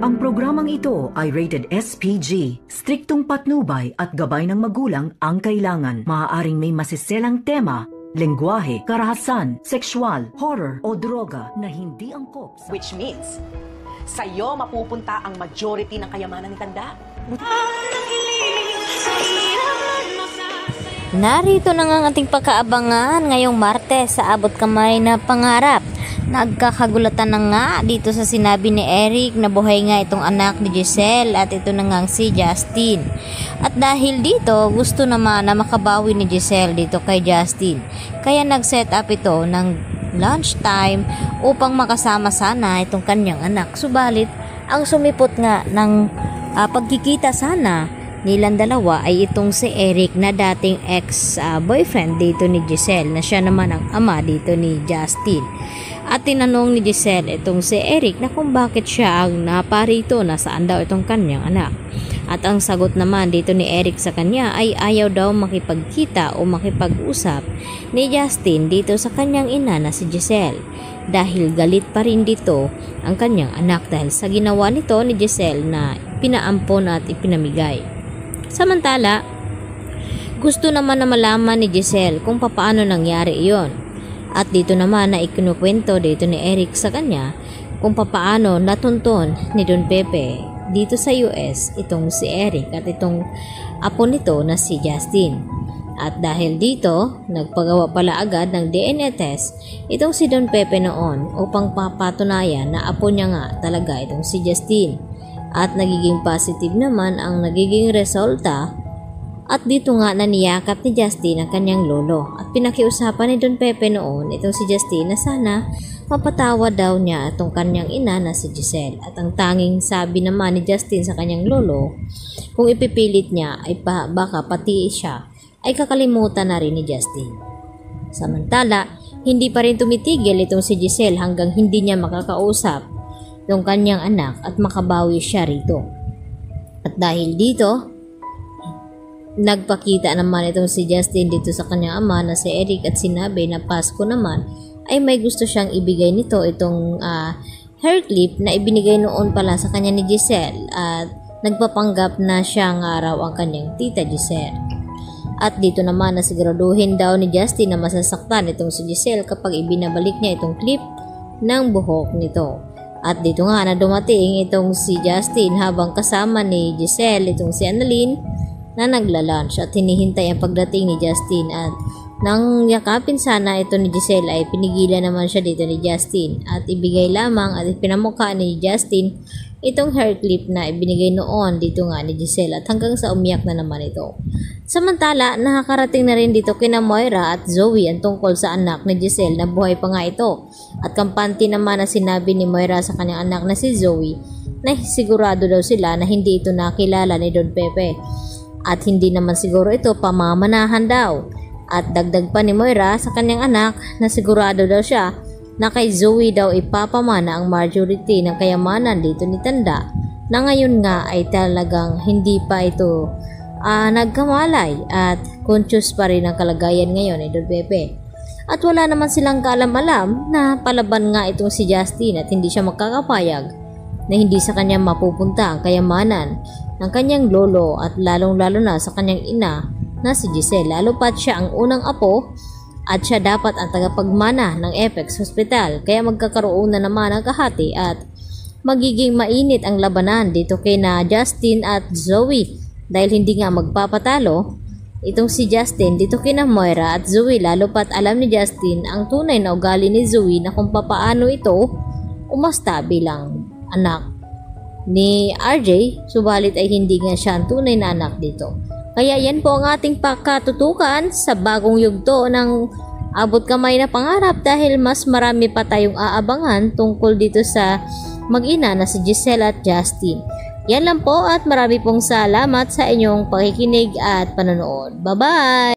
Ang programang ito ay rated SPG. Striktong patnubay at gabay ng magulang ang kailangan. Maaaring may masiselang tema, lengguwahe, karahasan, sexual, horror o droga na hindi angkop sa... Which means, sa'yo mapupunta ang majority ng kayamanan ni Tanda. Narito na nga ang ating pagkaabangan ngayong Martes sa Abot Kamay na Pangarap. Nagkakagulatan na nga dito sa sinabi ni Eric na buhay nga itong anak ni Giselle at ito na nga si Justin. At dahil dito, gusto naman na makabawi ni Giselle dito kay Justin. Kaya nag-set up ito ng lunchtime upang makasama sana itong kanyang anak. Subalit, ang sumipot nga ng pagkikita sana nilang dalawa ay itong si Eric na dating ex-boyfriend dito ni Giselle na siya naman ang ama dito ni Justin. At tinanong ni Giselle itong si Eric na kung bakit siya ang naparito na saan daw itong kanyang anak. At ang sagot naman dito ni Eric sa kanya ay ayaw daw makipagkita o makipag-usap ni Justin dito sa kanyang ina na si Giselle. Dahil galit pa rin dito ang kanyang anak dahil sa ginawa nito ni Giselle na pinaampon at ipinamigay. Samantala, gusto naman na malaman ni Giselle kung paano nangyari iyon. At dito naman na ikinukwento dito ni Eric sa kanya kung paano natunton ni Don Pepe dito sa US itong si Eric at itong apo nito na si Justin. At dahil dito, nagpagawa pala agad ng DNA test itong si Don Pepe noon upang papatunayan na apo niya nga talaga itong si Justin. At nagiging positive naman ang nagiging resulta. At dito nga naniyakap ni Justin ang kanyang lolo at pinakiusapan ni Don Pepe noon itong si Justin na sana mapatawad daw niya itong kanyang ina na si Giselle. At ang tanging sabi naman ni Justin sa kanyang lolo, kung ipipilit niya ay baka pati siya ay kakalimutan na rin ni Justin. Samantala, hindi pa rin tumitigil itong si Giselle hanggang hindi niya makakausap itong kanyang anak at makabawi siya rito. At dahil dito, nagpakita naman itong si Justin dito sa kanyang ama na si Eric at sinabi na Pasko naman ay may gusto siyang ibigay nito itong hair clip na ibinigay noon pala sa kanya ni Giselle at nagpapanggap na siyang araw ang kanyang tita Giselle. At dito naman na siguraduhin daw ni Justin na masasaktan itong si Giselle kapag ibinabalik niya itong clip ng buhok nito. At dito nga na dumating itong si Justin habang kasama ni Giselle itong si Annalyn na nagla-lunch at hinihintay ang pagdating ni Justin. At nang yakapin sana ito ni Giselle ay pinigilan naman siya dito ni Justin at ibigay lamang at ipinamukha ni Justin itong hair clip na ibinigay noon dito nga ni Giselle at hanggang sa umiyak na naman ito. Samantala, nakakarating na rin dito kina Moira at Zoe ang tungkol sa anak ni Giselle na buhay pa nga ito. At kampante naman na sinabi ni Moira sa kanyang anak na si Zoe na sigurado daw sila na hindi ito nakilala ni Don Pepe. At hindi naman siguro ito pamamanahan daw. At dagdag pa ni Moira sa kanyang anak na sigurado daw siya na kay Zoe daw ipapamana ang majority ng kayamanan dito ni Tanda na ngayon nga ay talagang hindi pa ito nagkamalay at conscious pa rin ang kalagayan ngayon ni Don Pepe. At wala naman silang kaalam-alam na palaban nga itong si Justin at hindi siya makakapayag na hindi sa kanya mapupunta ang kayamanan ng kanyang lolo at lalong-lalo na sa kanyang ina na si Giselle. Lalo pat siya ang unang apo at siya dapat ang tagapagmana ng Apex Hospital. Kaya magkakaroon na naman ang kahati at magiging mainit ang labanan dito kay na Justin at Zoe. Dahil hindi nga magpapatalo itong si Justin dito kina Moira at Zoe. Lalo pat alam ni Justin ang tunay na ugali ni Zoe na kung papaano ito umasta bilang anak ni RJ, subalit ay hindi nga siya ang tunay na anak dito. Kaya yan po ang ating pakatutukan sa bagong yugto ng Abot Kamay na Pangarap dahil mas marami pa tayong aabangan tungkol dito sa mag-ina na si Giselle at Justin. Yan lang po at marami pong salamat sa inyong pakikinig at panonood. Bye-bye!